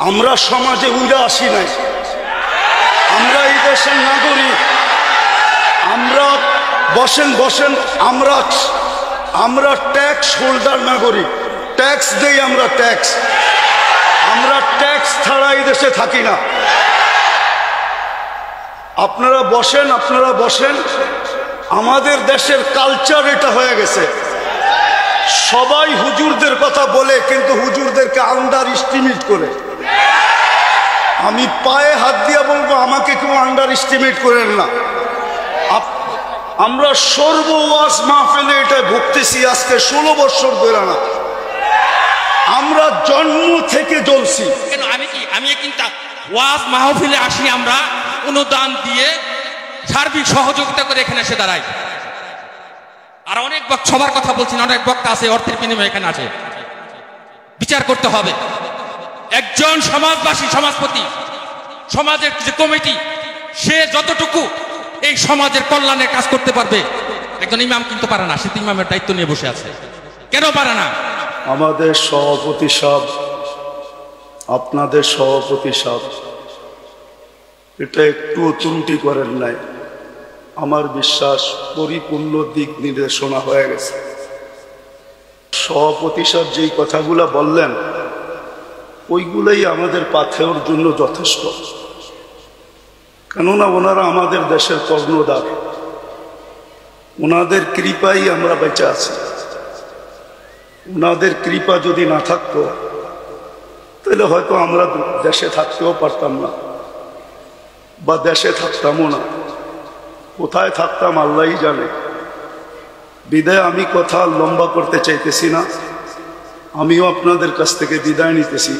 আমরা সমাজে উড়ে আসি নাই, আমরা এই দেশের নাগরিক। আমরা বসেন বসেন, আমরা ট্যাক্স হোল্ডার নাগরিক, ট্যাক্স দেই আমরা, ট্যাক্স। আমরা ট্যাক্স ছাড়া এই দেশে থাকি না। আপনারা বসেন, আপনারা বসেন। আমাদের দেশের কালচার এটা হয়ে গেছে, সবাই হুজুরদের কথা বলে কিন্তু হুজুরদেরকে আন্ডার এস্টিমেট করে। আমি পায়ে হাত দিয়ে বলবো, আমাকে কেউ আন্ডার এস্টিমেট করেন না। আমরা সর্বওয়াজ মাহফিলে এটা ভুগতেছি আজকে 16 বছর ধরে না, আমরা জন্ম থেকে জ্বলছি। কেন আমি কিন্তু ওয়াজ মাহফিলে আসি, আমরা অনুদান দিয়ে সার্বিক সহযোগিতা করে এখানে এসে দাঁড়াই। আর অনেক সবার কথা বলছি না, অনেক বক্তা আছে অর্থের বিনিময়ে এখানে আসে। বিচার করতে হবে। একজন সমাজবাসী, সমাজপতি, সমাজের যে কমিটি, সে যতটুকু এই সমাজের কল্যাণের কাজ করতে পারবে, একজন ইমাম কিন্তু পারে না। সে তো ইমামের দায়িত্ব নিয়ে বসে আছে, কেন পারে না? আমাদের সভাপতি সাহেব, আপনাদের সভাপতি সাহেব এটা একটু ত্রুটি করেন নাই। আমার বিশ্বাস পরিপূর্ণ দিক নির্দেশনা হয়ে গেছে। সভাপতি সাহেব যেই কথাগুলো বললেন ওইগুলোই আমাদের পাথেওর জন্য যথেষ্ট। কেননা ওনারা আমাদের দেশের কর্ণধার, ওনাদের কৃপাই আমরা বেঁচে আছি। ওনাদের কৃপা যদি না থাকতো তাহলে হয়তো আমরা দেশে থাকতেও পারতাম না, বা দেশে থাকতামও না। কোথায় থাকতাম আল্লাহই জানে। বিদায় আমি কথা লম্বা করতে চাইতেছি না, আমিও আপনাদের কাছ থেকে বিদায় নিতেছি।